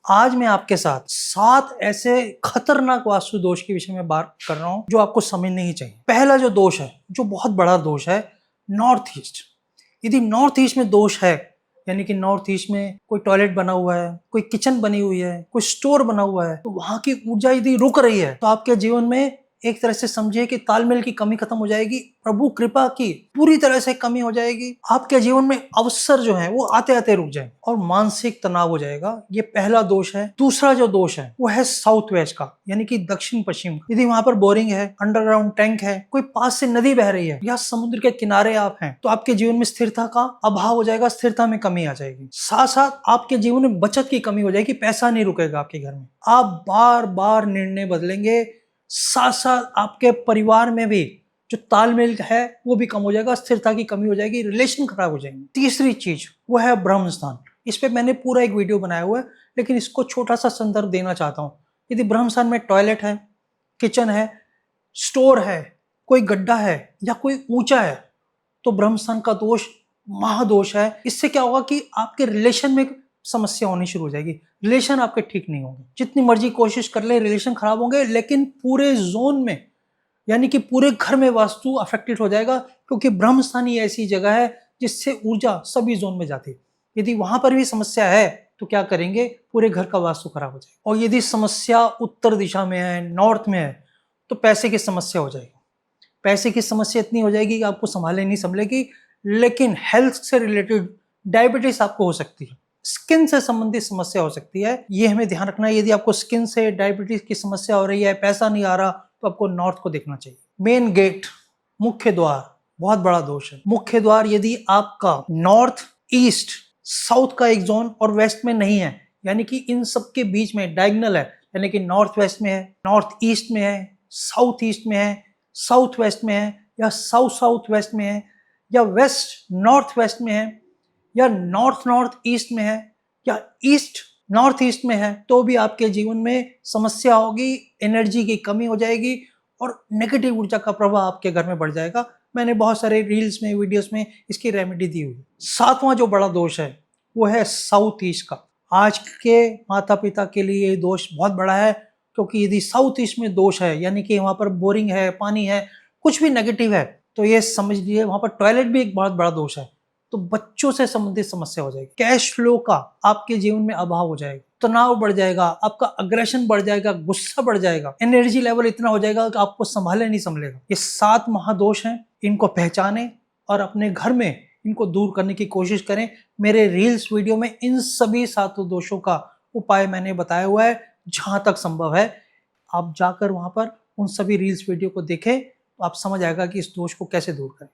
आज मैं आपके साथ 7 ऐसे खतरनाक वास्तु दोष के विषय में बात कर रहा हूं जो आपको समझने ही चाहिए। पहला जो दोष है, जो बहुत बड़ा दोष है, नॉर्थ ईस्ट। यदि नॉर्थ ईस्ट में दोष है, यानी कि नॉर्थ ईस्ट में कोई टॉयलेट बना हुआ है, कोई किचन बनी हुई है, कोई स्टोर बना हुआ है, तो वहां की ऊर्जा यदि रुक रही है तो आपके जीवन में एक तरह से समझिए कि तालमेल की कमी खत्म हो जाएगी, प्रभु कृपा की पूरी तरह से कमी हो जाएगी। आपके जीवन में अवसर जो है वो आते आते रुक जाएंगे और मानसिक तनाव हो जाएगा। ये पहला दोष है। दूसरा जो दोष है वो है साउथ वेस्ट का, यानी कि दक्षिण पश्चिम। यदि वहां पर बोरिंग है, अंडरग्राउंड टैंक है, कोई पास से नदी बह रही है या समुद्र के किनारे आप हैं, तो आपके जीवन में स्थिरता का अभाव हो जाएगा, स्थिरता में कमी आ जाएगी। साथ साथ आपके जीवन में बचत की कमी हो जाएगी, पैसा नहीं रुकेगा आपके घर में, आप बार बार निर्णय बदलेंगे। साथ साथ आपके परिवार में भी जो तालमेल है वो भी कम हो जाएगा, स्थिरता की कमी हो जाएगी, रिलेशन खराब हो जाएंगे। तीसरी चीज वो है ब्रह्म स्थान। इस पे मैंने पूरा एक वीडियो बनाया हुआ है, लेकिन इसको छोटा सा संदर्भ देना चाहता हूँ। यदि ब्रह्म स्थान में टॉयलेट है, किचन है, स्टोर है, कोई गड्ढा है या कोई ऊंचा है, तो ब्रह्म स्थान का दोष महादोष है। इससे क्या होगा कि आपके रिलेशन में समस्या होनी शुरू हो जाएगी, रिलेशन आपके ठीक नहीं होंगे। जितनी मर्जी कोशिश कर ले, रिलेशन खराब होंगे, लेकिन पूरे जोन में यानी कि पूरे घर में वास्तु अफेक्टेड हो जाएगा, क्योंकि ब्रह्म स्थान ही ऐसी जगह है जिससे ऊर्जा सभी जोन में जाती है। यदि वहां पर भी समस्या है तो क्या करेंगे, पूरे घर का वास्तु खराब हो जाएगा। और यदि समस्या उत्तर दिशा में है, नॉर्थ में है, तो पैसे की समस्या हो जाएगी। पैसे की समस्या इतनी हो जाएगी कि आपको संभाले नहीं संभलेगी। लेकिन हेल्थ से रिलेटेड डायबिटीज आपको हो सकती है, स्किन से संबंधित समस्या हो सकती है। ये हमें ध्यान रखना है। यदि आपको स्किन से डायबिटीज की समस्या हो रही है, पैसा नहीं आ रहा, तो आपको नॉर्थ को देखना चाहिए। मेन गेट, मुख्य द्वार, बहुत बड़ा दोष है। मुख्य द्वार यदि आपका नॉर्थ, ईस्ट, साउथ का एक जोन और वेस्ट में नहीं है, यानी कि इन सब के बीच में डायगोनल है, यानी कि नॉर्थ वेस्ट में है, नॉर्थ ईस्ट में है, साउथ ईस्ट में है, साउथ वेस्ट में है, या साउथ साउथ वेस्ट में है, या वेस्ट नॉर्थ वेस्ट में है, या नॉर्थ नॉर्थ ईस्ट में है, या ईस्ट नॉर्थ ईस्ट में है, तो भी आपके जीवन में समस्या होगी, एनर्जी की कमी हो जाएगी और नेगेटिव ऊर्जा का प्रभाव आपके घर में बढ़ जाएगा। मैंने बहुत सारे रील्स में, वीडियोस में इसकी रेमेडी दी हुई। सातवां जो बड़ा दोष है वो है साउथ ईस्ट का। आज के माता पिता के लिए ये दोष बहुत बड़ा है, क्योंकि यदि साउथ ईस्ट में दोष है, यानी कि वहां पर बोरिंग है, पानी है, कुछ भी नेगेटिव है, तो ये समझ लीजिए वहां पर टॉयलेट भी एक बहुत बड़ा दोष है। तो बच्चों से संबंधित समस्या हो जाएगी, कैश फ्लो का आपके जीवन में अभाव हो जाएगा, तनाव बढ़ जाएगा, आपका अग्रेशन बढ़ जाएगा, गुस्सा बढ़ जाएगा, एनर्जी लेवल इतना हो जाएगा कि आपको संभाले नहीं संभलेगा। ये 7 महादोष हैं, इनको पहचानें और अपने घर में इनको दूर करने की कोशिश करें। मेरे रील्स वीडियो में इन सभी 7 दोषों का उपाय मैंने बताया हुआ है, जहां तक संभव है। आप जाकर वहां पर उन सभी रील्स वीडियो को देखें तो आप समझ आएगा कि इस दोष को कैसे दूर करें।